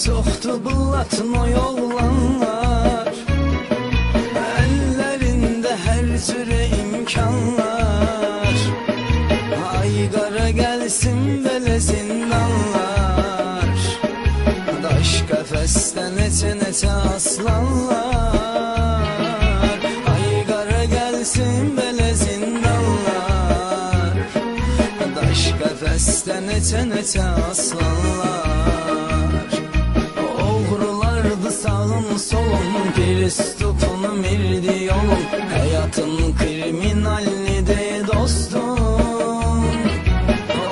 çoxdu bıllatın o yollanlar, əllərində hər cürə imkanlar. Ay qara gəlsin belə zindanlar, daş qəfəsdə neçə aslanlar. Ay qara gəlsin belə zindanlar, daş qəfəsdə neçə aslanlar. Oğrulardı sağım solum, Kristofunu mirdi yolum, həyatın kriminalnidir dostum.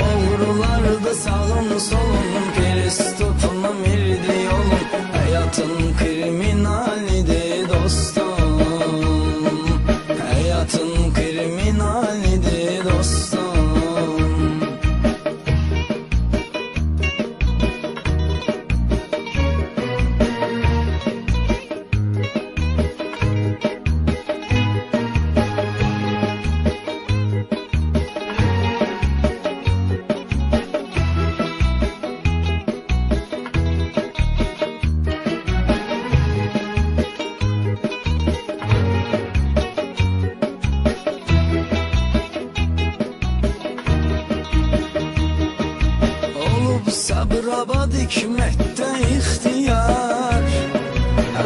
Oğrulardı sağım solum, Kristofunu mirdi yolum, həyatın kriminalnidir dostum. Həyatın kriminalnidir dostum. Sabraba dikməkdə ixtiyar,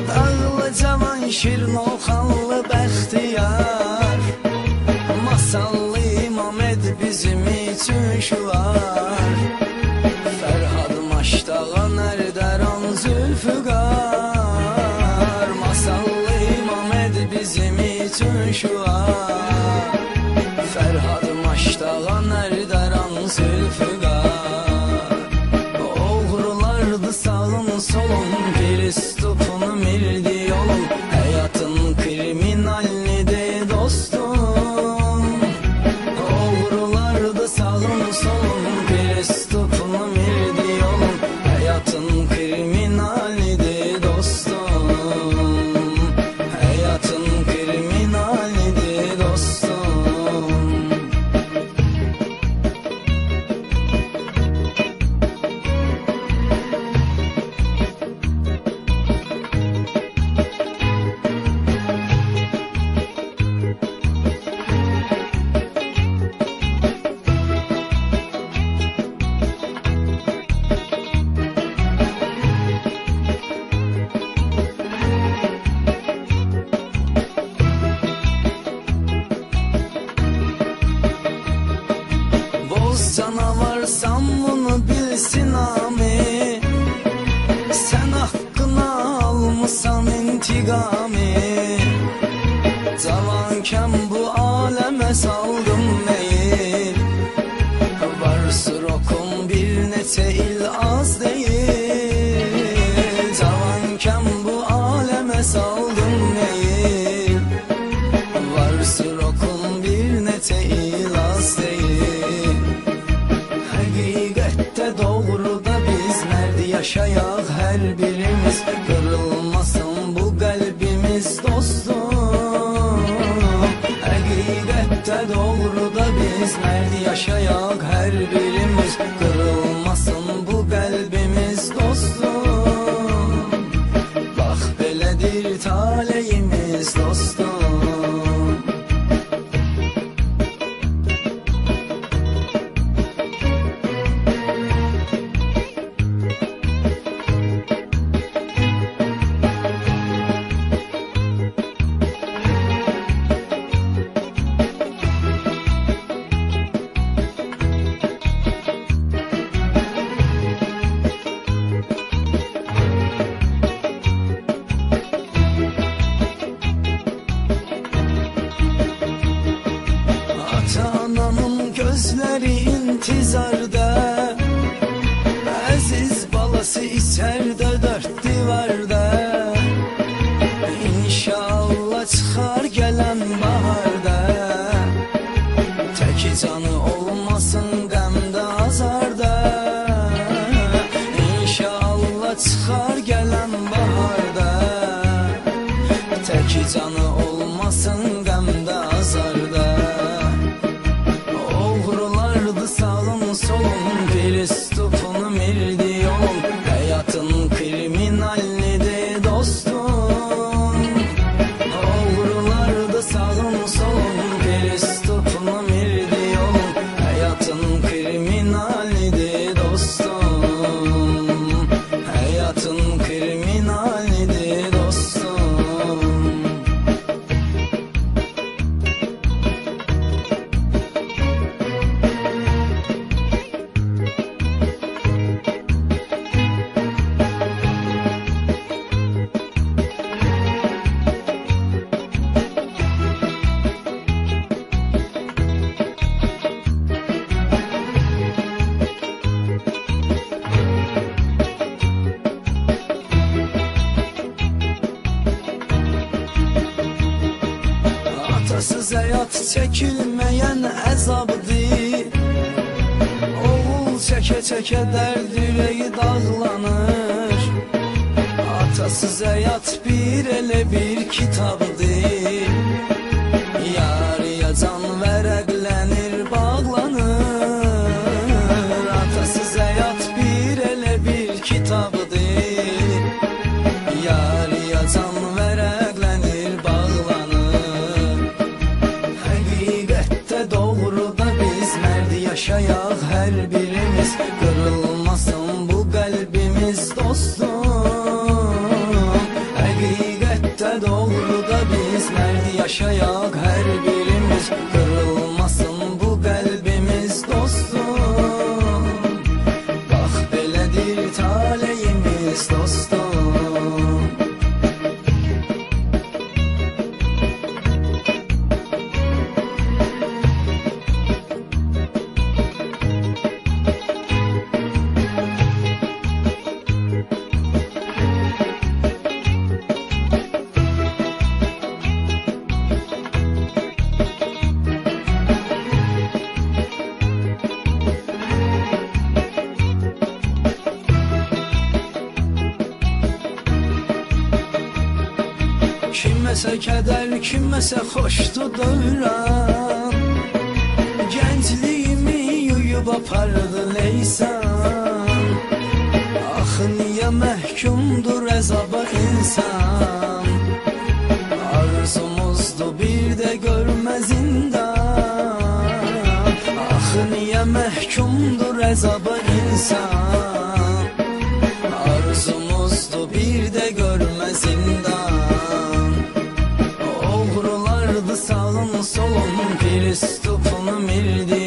dağlı cavan şirin oxanlı bəxtiyar. Masallı İmamed bizim üçün şüvar, Fərhad Maşdağa Nərdəran Zülfüqar. Masallı İmamed bizim üçün şüvar, Fərhad Maşdağa Nərdəran Zülfüqar. Sağım solum, Kristofunu mirdi yolum, həyatın kriminalnidir dostum. Oğrulardı sağım solum, Kristofunu mirdi yolum, həyatın kriminalnidir dostum. Həyatın kriminalnidir dostum. Canavarsan bunu bilsin ami, sen hakkını almışsan intiqami. Cavanken bu aleme saldım meyil, var sırokum bir neçə il az değil. Cavanken bu aleme saldım meyil, var sırokum bir neçə il az değil. Həqiqətdə doğruda biz mərd yaşayaq hər birimiz, qırılmasın bu qəlbimiz dostum. Həqiqətdə doğruda biz mərd yaşayaq hər birimiz, qırılmasın bu qəlbimiz dostum. Bax belədir taleyimiz dostum. Ata-ananın gözləri intizarda, əziz balası içərdə dörd divarda. İnşallah çıxar gələn baharda, təki canı olmasın qəmdə azarda. İnşallah çıxar gələn baharda, təki canı olmasın qəmdə azarda. Oğrulardı sağım solum, Kristofunu mirdi yolum, həyatın kriminalnidir Atasız həyat çəkilməyən əzabdır. Oğul çəkə-çəkə dərd ürəyi dağlanır. Atasız həyat bir elə bir kitabdır. Yarıya can vərəqlənir, bağlanır. Atasız həyat bir elə bir kitabdır. Yarıya can vərəqlənir, bağlanır. Həqiqətdə doğruda biz mərd yaşayaq hər birimiz. Qırılmasın bu qəlbimiz dostum. Həqiqətdə doğruda biz mərd yaşayaq hər birimiz. Qırılmasın bu qəlbimiz dostum. Bax belədir taleyimiz dostum. Kimməsə kədər, kimməsə xoşdu dövran. Gəncliyimi yuyub apardı leysan. Axı niyə məhkumdur əzaba insan? Arzumuzdu bir də görmə zindan. Axı niyə məhkumdur əzaba insan? Arzumuzdu bir də görmə zindan. Oğrulardı sağın solun, Pristupunu mirdi.